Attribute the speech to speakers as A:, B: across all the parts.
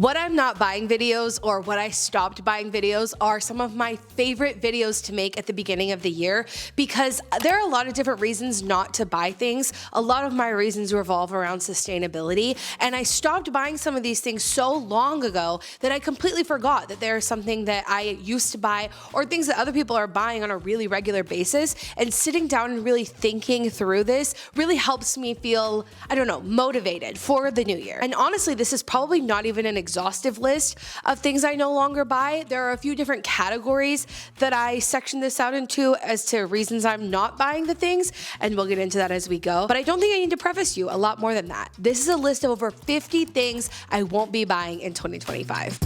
A: What I'm not buying videos, or what I stopped buying videos, are some of my favorite videos to make at the beginning of the year, because there are a lot of different reasons not to buy things. A lot of my reasons revolve around sustainability, and I stopped buying some of these things so long ago that I completely forgot that there is something that I used to buy, or things that other people are buying on a really regular basis. And sitting down and really thinking through this really helps me feel, I don't know, motivated for the new year. And honestly, this is probably not even an exhaustive list of things I no longer buy. There are a few different categories that I section this out into as to reasons I'm not buying the things, and we'll get into that as we go. But I don't think I need to preface you a lot more than that. This is a list of over 50 things I won't be buying in 2025.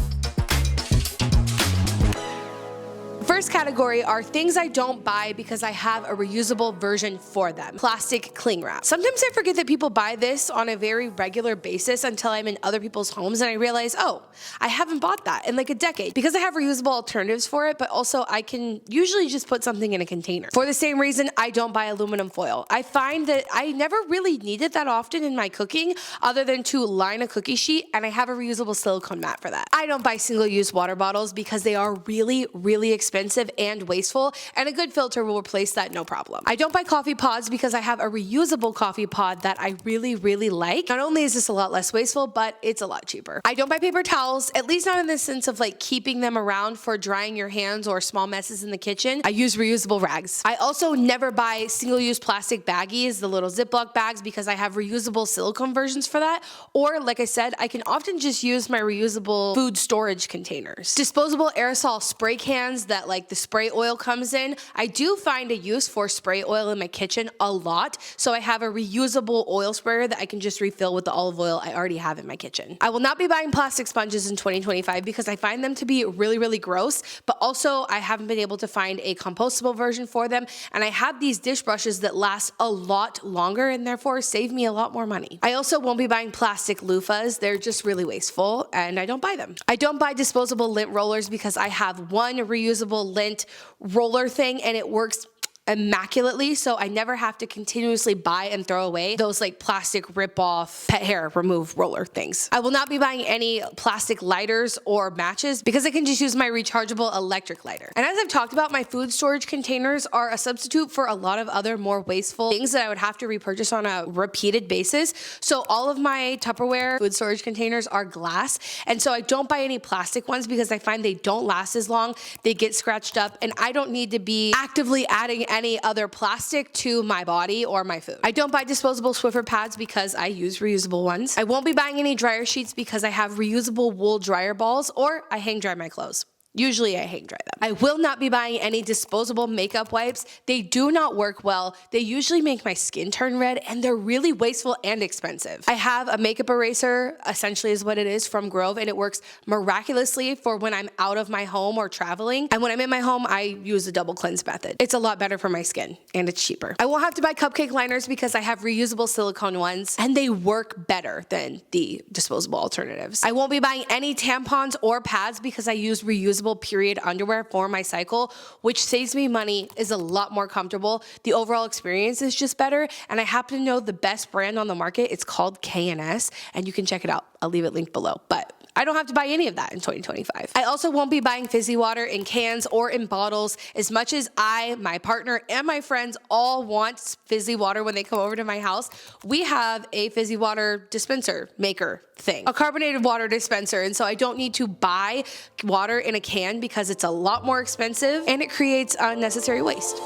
A: First category are things I don't buy because I have a reusable version for them. Plastic cling wrap. Sometimes I forget that people buy this on a very regular basis until I'm in other people's homes and I realize, oh, I haven't bought that in like a decade, because I have reusable alternatives for it, but also I can usually just put something in a container. For the same reason, I don't buy aluminum foil. I find that I never really need it that often in my cooking other than to line a cookie sheet, and I have a reusable silicone mat for that. I don't buy single-use water bottles because they are really, really expensive and wasteful, and a good filter will replace that no problem. I don't buy coffee pods because I have a reusable coffee pod that I really, really like. Not only is this a lot less wasteful, but it's a lot cheaper. I don't buy paper towels, at least not in the sense of like keeping them around for drying your hands or small messes in the kitchen. I use reusable rags. I also never buy single-use plastic baggies, the little Ziploc bags, because I have reusable silicone versions for that. Or like I said, I can often just use my reusable food storage containers. Disposable aerosol spray cans that like the spray oil comes in. I do find a use for spray oil in my kitchen a lot, so I have a reusable oil sprayer that I can just refill with the olive oil I already have in my kitchen. I will not be buying plastic sponges in 2025 because I find them to be really, really gross, but also I haven't been able to find a compostable version for them, and I have these dish brushes that last a lot longer and therefore save me a lot more money. I also won't be buying plastic loofahs. They're just really wasteful, and I don't buy them. I don't buy disposable lint rollers because I have one reusable lint roller thing and it works immaculately, so I never have to continuously buy and throw away those like plastic rip-off pet hair remove roller things. I will not be buying any plastic lighters or matches because I can just use my rechargeable electric lighter. And as I've talked about, my food storage containers are a substitute for a lot of other more wasteful things that I would have to repurchase on a repeated basis. So all of my Tupperware food storage containers are glass, and so I don't buy any plastic ones because I find they don't last as long, they get scratched up, and I don't need to be actively adding any other plastic to my body or my food. I don't buy disposable Swiffer pads because I use reusable ones. I won't be buying any dryer sheets because I have reusable wool dryer balls, or I hang dry my clothes. Usually I hang dry them. I will not be buying any disposable makeup wipes. They do not work well. They usually make my skin turn red, and they're really wasteful and expensive. I have a makeup eraser, essentially is what it is, from Grove, and it works miraculously for when I'm out of my home or traveling. And when I'm in my home, I use the double cleanse method. It's a lot better for my skin, and it's cheaper. I won't have to buy cupcake liners because I have reusable silicone ones, and they work better than the disposable alternatives. I won't be buying any tampons or pads because I use reusable period underwear for my cycle, which saves me money, is a lot more comfortable. The overall experience is just better, and I happen to know the best brand on the market. It's called K&S, and you can check it out. I'll leave it linked below, but I don't have to buy any of that in 2025. I also won't be buying fizzy water in cans or in bottles. As much as I, my partner, and my friends all want fizzy water when they come over to my house, we have a fizzy water dispenser maker thing, a carbonated water dispenser, and so I don't need to buy water in a can because it's a lot more expensive and it creates unnecessary waste.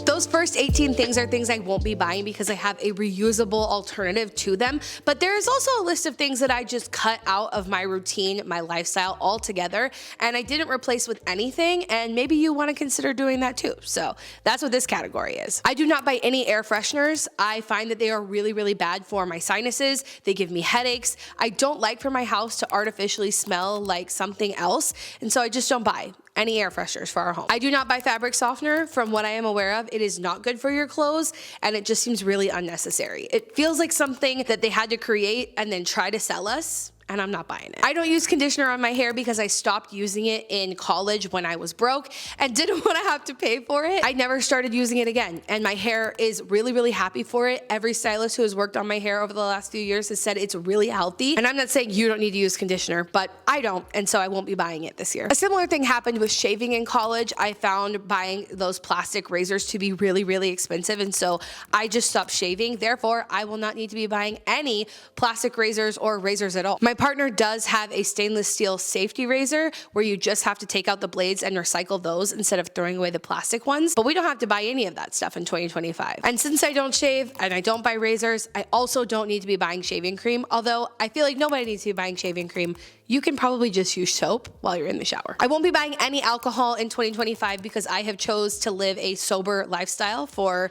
A: Those first 18 things are things I won't be buying because I have a reusable alternative to them, but there is also a list of things that I just cut out of my routine, my lifestyle altogether, and I didn't replace with anything, and maybe you want to consider doing that too. So that's what this category is. I do not buy any air fresheners. I find that they are really, really bad for my sinuses. They give me headaches. I don't like for my house to artificially smell like something else, and so I just don't buy any air fresheners for our home. I do not buy fabric softener. From what I am aware of, it is not good for your clothes, and it just seems really unnecessary. It feels like something that they had to create and then try to sell us, and I'm not buying it. I don't use conditioner on my hair because I stopped using it in college when I was broke and didn't want to have to pay for it. I never started using it again, and my hair is really, really happy for it. Every stylist who has worked on my hair over the last few years has said it's really healthy, and I'm not saying you don't need to use conditioner, but I don't, and so I won't be buying it this year. A similar thing happened with shaving in college. I found buying those plastic razors to be really, really expensive, and so I just stopped shaving. Therefore, I will not need to be buying any plastic razors or razors at all. My partner does have a stainless steel safety razor where you just have to take out the blades and recycle those instead of throwing away the plastic ones, but we don't have to buy any of that stuff in 2025. And since I don't shave and I don't buy razors, I also don't need to be buying shaving cream, although I feel like nobody needs to be buying shaving cream. You can probably just use soap while you're in the shower. I won't be buying any alcohol in 2025 because I have chose to live a sober lifestyle for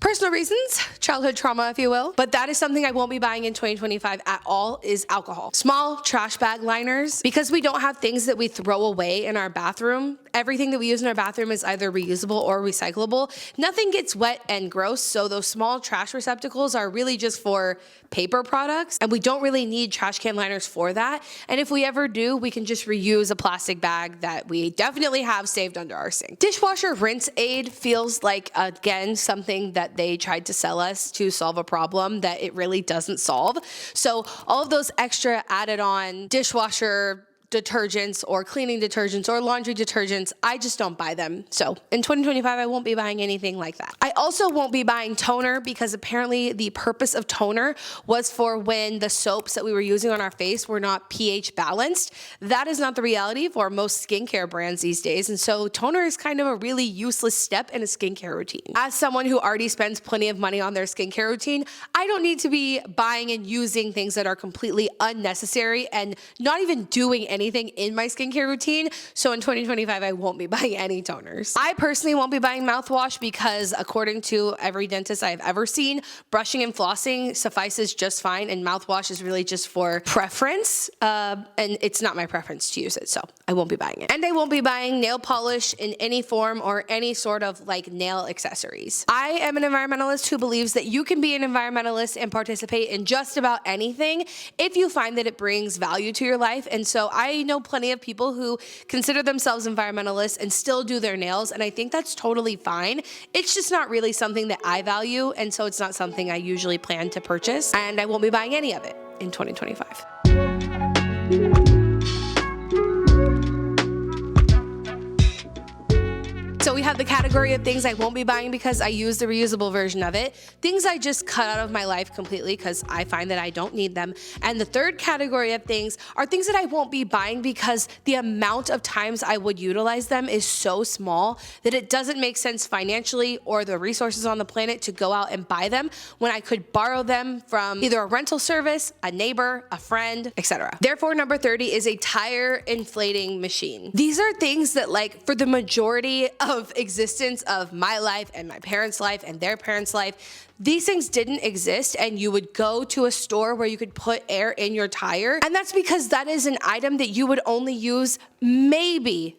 A: personal reasons, childhood trauma, if you will. But that is something I won't be buying in 2025 at all, is alcohol. Small trash bag liners. Because we don't have things that we throw away in our bathroom, everything that we use in our bathroom is either reusable or recyclable. Nothing gets wet and gross, so those small trash receptacles are really just for paper products, and we don't really need trash can liners for that. And if we ever do, we can just reuse a plastic bag that we definitely have saved under our sink. Dishwasher rinse aid feels like, again, something that they tried to sell us to solve a problem that it really doesn't solve. So all of those extra added on dishwasher detergents or cleaning detergents or laundry detergents, I just don't buy them. So in 2025, I won't be buying anything like that. I also won't be buying toner because apparently the purpose of toner was for when the soaps that we were using on our face were not pH balanced. That is not the reality for most skincare brands these days. And so toner is kind of a really useless step in a skincare routine. As someone who already spends plenty of money on their skincare routine, I don't need to be buying and using things that are completely unnecessary and not even doing anything in my skincare routine. So in 2025, I won't be buying any toners. I personally won't be buying mouthwash because according to every dentist I've ever seen, brushing and flossing suffices just fine, and mouthwash is really just for preference, and it's not my preference to use it, so I won't be buying it. And I won't be buying nail polish in any form or any sort of like nail accessories. I am an environmentalist who believes that you can be an environmentalist and participate in just about anything if you find that it brings value to your life. And so I know plenty of people who consider themselves environmentalists and still do their nails, and I think that's totally fine. It's just not really something that I value, and so it's not something I usually plan to purchase, and I won't be buying any of it in 2025. So we have the category of things I won't be buying because I use the reusable version of it. Things I just cut out of my life completely because I find that I don't need them. And the third category of things are things that I won't be buying because the amount of times I would utilize them is so small that it doesn't make sense financially or the resources on the planet to go out and buy them when I could borrow them from either a rental service, a neighbor, a friend, etc. Therefore, number 30 is a tire inflating machine. These are things that, like, for the majority of existence of my life and my parents' life and their parents' life, these things didn't exist, and you would go to a store where you could put air in your tire. And that's because that is an item that you would only use maybe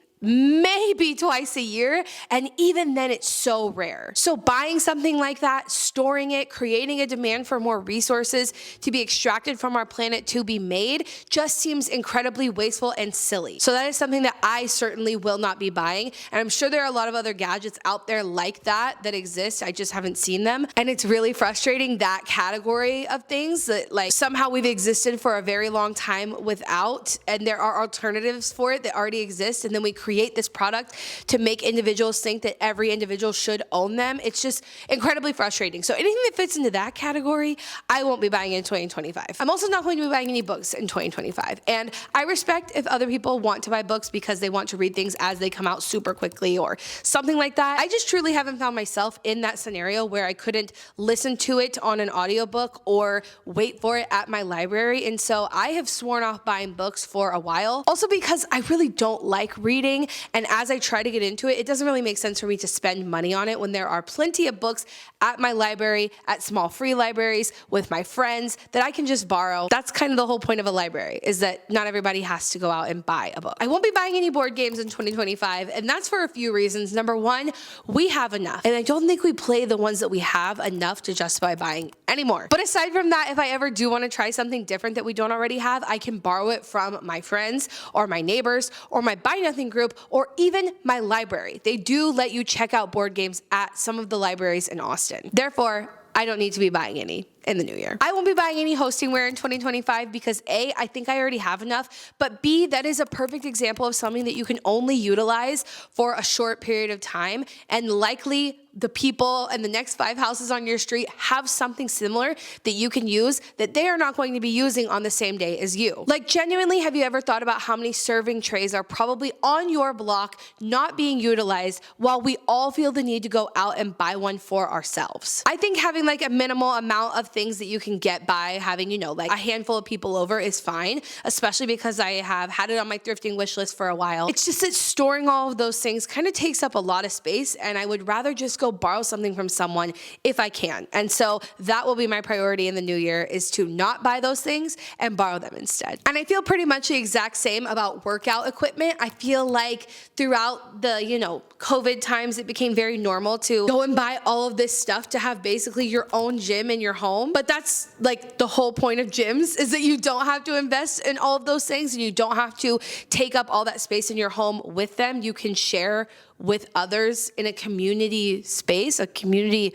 A: twice a year, and even then it's so rare. So buying something like that, storing it, creating a demand for more resources to be extracted from our planet to be made just seems incredibly wasteful and silly. So that is something that I certainly will not be buying, and I'm sure there are a lot of other gadgets out there like that exist. I just haven't seen them, and it's really frustrating, that category of things that like somehow we've existed for a very long time without, and there are alternatives for it that already exist, and then we create this product to make individuals think that every individual should own them. It's just incredibly frustrating. So anything that fits into that category, I won't be buying in 2025. I'm also not going to be buying any books in 2025. And I respect if other people want to buy books because they want to read things as they come out super quickly or something like that. I just truly haven't found myself in that scenario where I couldn't listen to it on an audiobook or wait for it at my library. And so I have sworn off buying books for a while. Also because I really don't like reading. reading, and as I try to get into it, it doesn't really make sense for me to spend money on it when there are plenty of books at my library, at small free libraries, with my friends that I can just borrow. That's kind of the whole point of a library, is that not everybody has to go out and buy a book. I won't be buying any board games in 2025, and that's for a few reasons. Number one, we have enough, and I don't think we play the ones that we have enough to justify buying anymore. But aside from that, if I ever do want to try something different that we don't already have, I can borrow it from my friends or my neighbors or my Buy Nothing group or even my library. They do let you check out board games at some of the libraries in Austin. Therefore, I don't need to be buying any in the new year. I won't be buying any hostingware in 2025 because A, I think I already have enough, but B, that is a perfect example of something that you can only utilize for a short period of time, and likely the people and the next 5 houses on your street have something similar that you can use that they are not going to be using on the same day as you. Like, genuinely, have you ever thought about how many serving trays are probably on your block not being utilized while we all feel the need to go out and buy one for ourselves? I think having like a minimal amount of things that you can get by having, like a handful of people over is fine, especially because I have had it on my thrifting wish list for a while. It's just that storing all of those things kind of takes up a lot of space, and I would rather just go borrow something from someone if I can. And so that will be my priority in the new year, is to not buy those things and borrow them instead. And I feel pretty much the exact same about workout equipment. I feel like throughout the, COVID times, it became very normal to go and buy all of this stuff to have basically your own gym in your home. But that's like the whole point of gyms, is that you don't have to invest in all of those things, and you don't have to take up all that space in your home with them. You can share with others in a community space, a community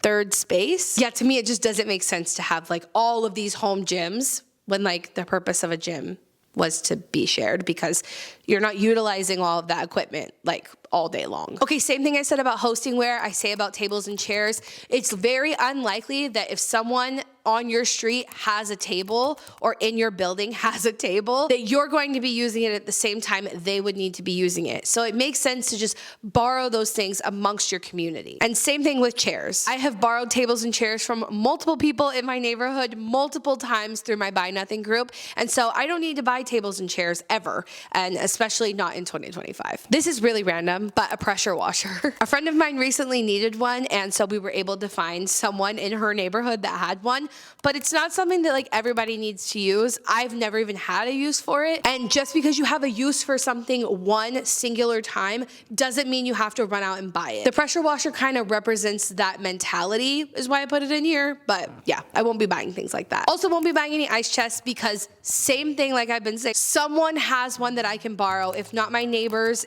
A: third space. Yeah, to me, it just doesn't make sense to have like all of these home gyms when like the purpose of a gym was to be shared, because you're not utilizing all of that equipment like all day long. Okay, same thing I said about hostingware, I say about tables and chairs. It's very unlikely that if someone on your street has a table or in your building has a table, that you're going to be using it at the same time they would need to be using it. So it makes sense to just borrow those things amongst your community. And same thing with chairs. I have borrowed tables and chairs from multiple people in my neighborhood multiple times through my Buy Nothing group. And so I don't need to buy tables and chairs ever, and especially not in 2025. This is really random, but a pressure washer. A friend of mine recently needed one, and so we were able to find someone in her neighborhood that had one. But it's not something that like everybody needs to use. I've never even had a use for it. And just because you have a use for something one singular time doesn't mean you have to run out and buy it. The pressure washer kind of represents that mentality, is why I put it in here. But yeah, I won't be buying things like that. Also won't be buying any ice chests, because same thing like I've been saying, someone has one that I can borrow. If not my neighbors,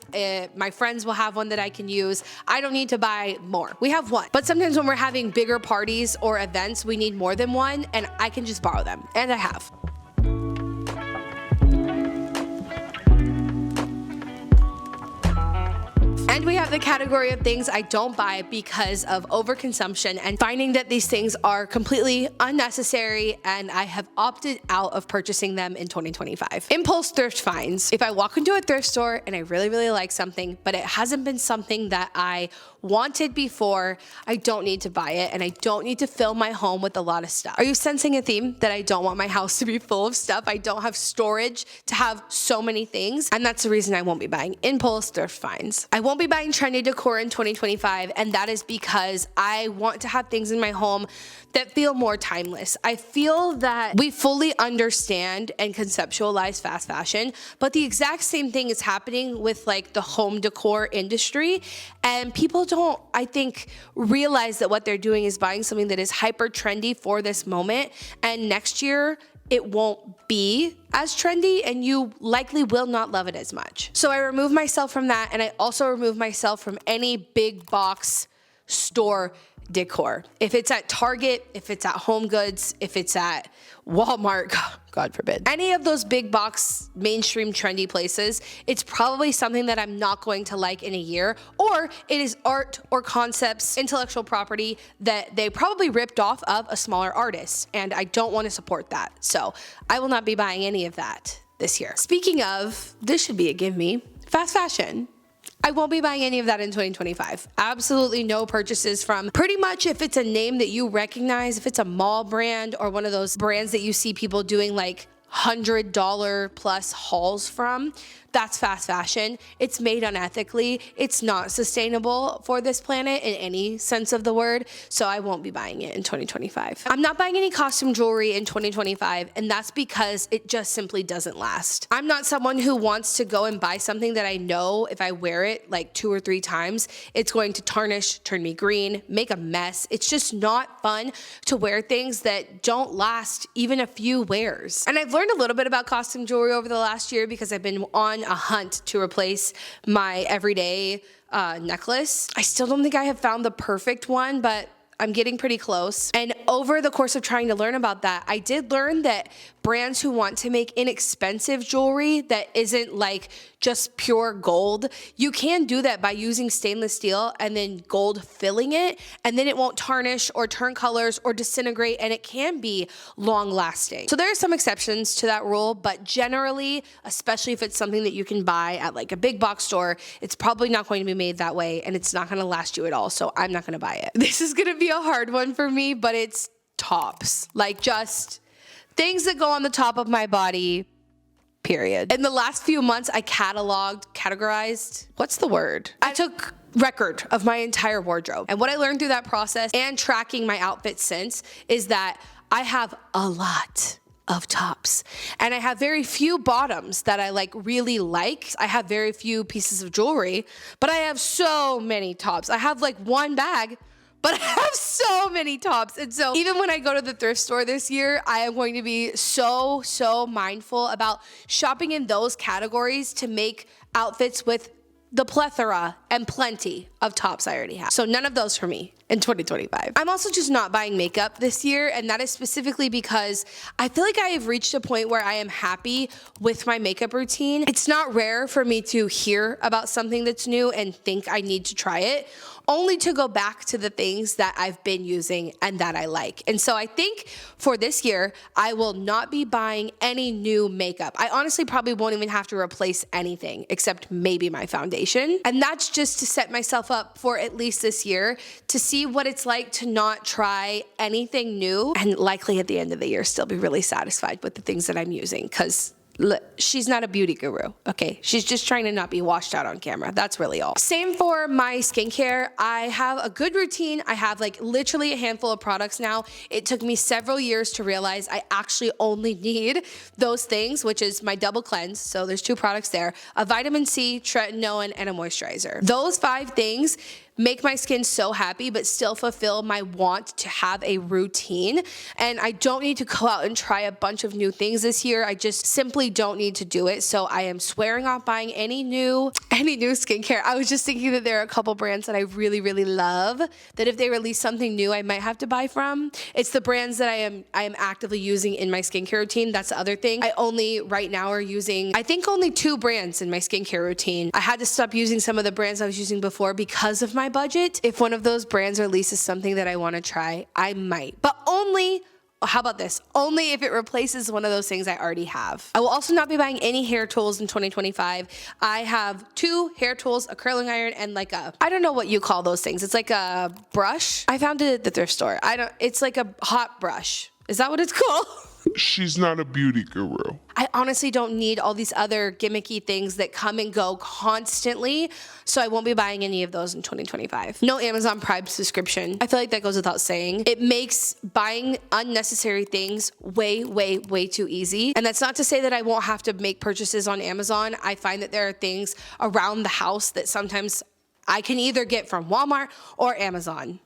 A: my friends will have one that I can use. I don't need to buy more. We have one. But sometimes when we're having bigger parties or events, we need more than one, and I can just borrow them, and I have. And we have the category of things I don't buy because of overconsumption and finding that these things are completely unnecessary, and I have opted out of purchasing them in 2025. Impulse thrift finds. If I walk into a thrift store and I really, really like something, but it hasn't been something that I wanted before, I don't need to buy it, and I don't need to fill my home with a lot of stuff. Are you sensing a theme that I don't want my house to be full of stuff? I don't have storage to have so many things, and that's the reason I won't be buying impulse thrift finds. I won't be buying trendy decor in 2025, and that is because I want to have things in my home that feel more timeless. I feel that we fully understand and conceptualize fast fashion, but the exact same thing is happening with like the home decor industry, and people don't, I think, realize that what they're doing is buying something that is hyper trendy for this moment, and next year it won't be as trendy, and you likely will not love it as much. So I remove myself from that, and I also remove myself from any big box store decor. If it's at Target, if it's at Home Goods, if it's at Walmart, God forbid, any of those big box, mainstream, trendy places, it's probably something that I'm not going to like in a year, or it is art or concepts, intellectual property that they probably ripped off of a smaller artist, and I don't want to support that. So I will not be buying any of that this year. Speaking of, this should be a give me, fast fashion. I won't be buying any of that in 2025. Absolutely no purchases from pretty much, if it's a name that you recognize, if it's a mall brand or one of those brands that you see people doing like $100 plus hauls from, that's fast fashion. It's made unethically. It's not sustainable for this planet in any sense of the word. So I won't be buying it in 2025. I'm not buying any costume jewelry in 2025, and that's because it just simply doesn't last. I'm not someone who wants to go and buy something that I know if I wear it like 2 or 3 times, it's going to tarnish, turn me green, make a mess. It's just not fun to wear things that don't last even a few wears. And I've learned a little bit about costume jewelry over the last year because I've been on a hunt to replace my everyday necklace. I still don't think I have found the perfect one, but I'm getting pretty close. And over the course of trying to learn about that, I did learn that brands who want to make inexpensive jewelry that isn't like just pure gold, you can do that by using stainless steel and then gold filling it, and then it won't tarnish or turn colors or disintegrate, and it can be long lasting. So there are some exceptions to that rule, but generally, especially if it's something that you can buy at like a big box store, it's probably not going to be made that way, and it's not going to last you at all, so I'm not going to buy it. This is going to be a hard one for me, but it's tops. Like just things that go on the top of my body, period. In the last few months, I categorized, what's the word? I took record of my entire wardrobe. And what I learned through that process and tracking my outfits since is that I have a lot of tops and I have very few bottoms that I really like. I have very few pieces of jewelry, but I have so many tops. I have like one bag, but I have so many tops. And so even when I go to the thrift store this year, I am going to be so mindful about shopping in those categories to make outfits with the plethora and plenty of tops I already have. So none of those for me in 2025. I'm also just not buying makeup this year, and that is specifically because I feel like I have reached a point where I am happy with my makeup routine. It's not rare for me to hear about something that's new and think I need to try it, only to go back to the things that I've been using and that I like. And so I think for this year, I will not be buying any new makeup. I honestly probably won't even have to replace anything except maybe my foundation. And that's just to set myself up for at least this year to see what it's like to not try anything new and likely at the end of the year still be really satisfied with the things that I'm using, because she's not a beauty guru, okay? She's just trying to not be washed out on camera. That's really all. Same for my skincare. I have a good routine. I have literally a handful of products now. It took me several years to realize I actually only need those things, which is my double cleanse. So there's 2 products there, a vitamin C, tretinoin, and a moisturizer. Those 5 things make my skin so happy, but still fulfill my want to have a routine. And I don't need to go out and try a bunch of new things this year. I just simply don't need to do it. So I am swearing off buying any new skincare. I was just thinking that there are a couple brands that I really love that if they release something new, I might have to buy from. It's the brands that I am actively using in my skincare routine. That's the other thing. I only right now are using, I think, only 2 brands in my skincare routine. I had to stop using some of the brands I was using before because of my budget. If one of those brands releases something that I want to try, I might. But only, how about this? Only if it replaces one of those things I already have. I will also not be buying any hair tools in 2025. I have 2 hair tools, a curling iron, and I don't know what you call those things. It's like a brush. I found it at the thrift store. It's like a hot brush. Is that what it's called?
B: She's not a beauty guru.
A: I honestly don't need all these other gimmicky things that come and go constantly, so I won't be buying any of those in 2025. No Amazon Prime subscription. I feel like that goes without saying. It makes buying unnecessary things way too easy. And that's not to say that I won't have to make purchases on Amazon. I find that there are things around the house that sometimes I can either get from Walmart or Amazon.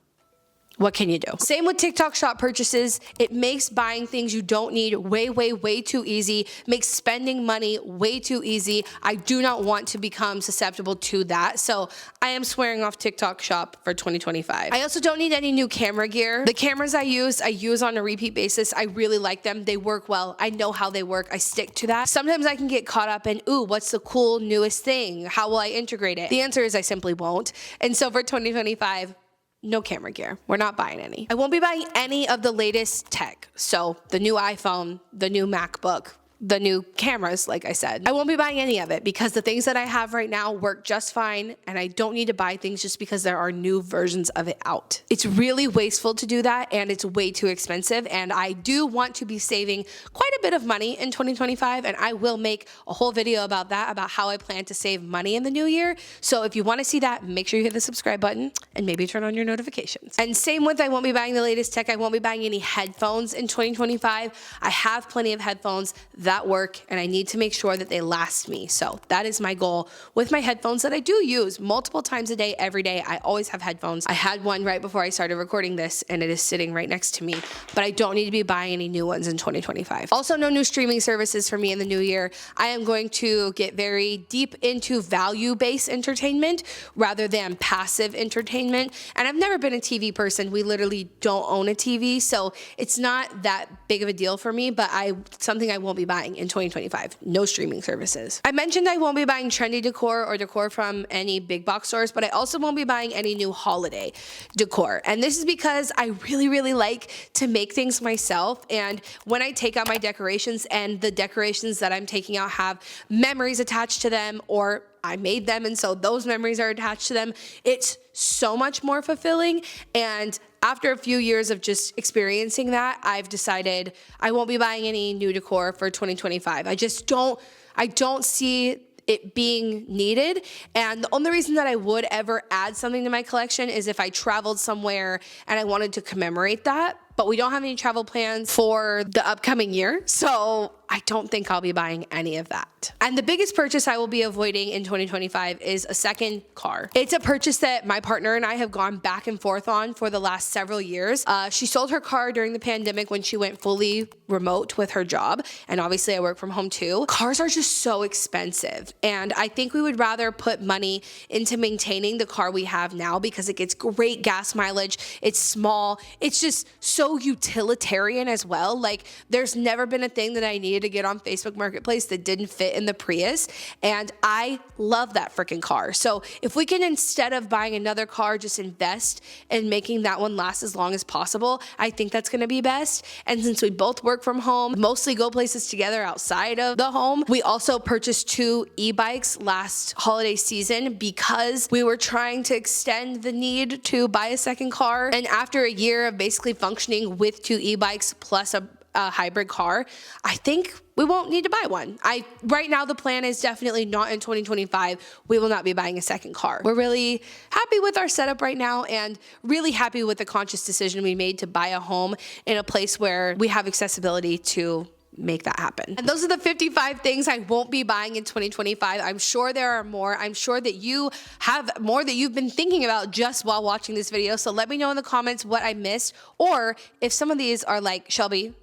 A: What can you do? Same with TikTok shop purchases. It makes buying things you don't need way too easy, makes spending money way too easy. I do not want to become susceptible to that. So I am swearing off TikTok shop for 2025. I also don't need any new camera gear. The cameras I use on a repeat basis. I really like them. They work well. I know how they work. I stick to that. Sometimes I can get caught up in, ooh, what's the cool newest thing? How will I integrate it? The answer is I simply won't. And so for 2025, no camera gear. We're not buying any. I won't be buying any of the latest tech. So the new iPhone, the new MacBook, the new cameras, like I said. I won't be buying any of it because the things that I have right now work just fine, and I don't need to buy things just because there are new versions of it out. It's really wasteful to do that, and it's way too expensive, and I do want to be saving quite a bit of money in 2025, and I will make a whole video about that, about how I plan to save money in the new year. So if you want to see that, make sure you hit the subscribe button and maybe turn on your notifications. And same with, I won't be buying the latest tech. I won't be buying any headphones in 2025. I have plenty of headphones that work, and I need to make sure that they last me. So that is my goal with my headphones that I do use multiple times a day, every day. I always have headphones. I had one right before I started recording this, and it is sitting right next to me, but I don't need to be buying any new ones in 2025. Also, no new streaming services for me in the new year. I am going to get very deep into value-based entertainment rather than passive entertainment. And I've never been a TV person. We literally don't own a TV, so it's not that big of a deal for me, but something I won't be buying in 2025. No streaming services. I mentioned I won't be buying trendy decor or decor from any big box stores, but I also won't be buying any new holiday decor. And this is because I really like to make things myself. And when I take out my decorations, and the decorations that I'm taking out have memories attached to them, or I made them and so those memories are attached to them, it's so much more fulfilling. And after a few years of just experiencing that, I've decided I won't be buying any new decor for 2025. I don't see it being needed. And the only reason that I would ever add something to my collection is if I traveled somewhere and I wanted to commemorate that. But we don't have any travel plans for the upcoming year, so I don't think I'll be buying any of that. And the biggest purchase I will be avoiding in 2025 is a second car. It's a purchase that my partner and I have gone back and forth on for the last several years. She sold her car during the pandemic when she went fully remote with her job, and obviously I work from home too. Cars are just so expensive, and I think we would rather put money into maintaining the car we have now because it gets great gas mileage, it's small, it's just so utilitarian as well. Like, there's never been a thing that I needed to get on Facebook Marketplace that didn't fit in the Prius, and I love that freaking car. So if we can, instead of buying another car, just invest in making that one last as long as possible, I think that's gonna be best. And since we both work from home, mostly go places together outside of the home, we also purchased 2 e-bikes last holiday season because we were trying to extend the need to buy a second car. And after a year of basically functioning with 2 e-bikes plus a hybrid car, I think we won't need to buy one. Right now the plan is definitely not in 2025. We will not be buying a second car. We're really happy with our setup right now, and really happy with the conscious decision we made to buy a home in a place where we have accessibility to make that happen. And those are the 55 things I won't be buying in 2025. I'm sure there are more. I'm sure that you have more that you've been thinking about just while watching this video. So let me know in the comments what I missed, or if some of these are like, Shelby,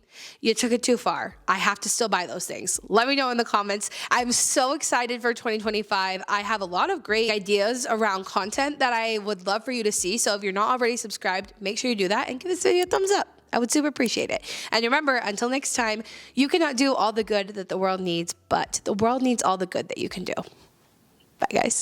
A: you took it too far, I have to still buy those things. Let me know in the comments. I'm so excited for 2025. I have a lot of great ideas around content that I would love for you to see. So if you're not already subscribed, make sure you do that and give this video a thumbs up. I would super appreciate it. And remember, until next time, you cannot do all the good that the world needs, but the world needs all the good that you can do. Bye, guys.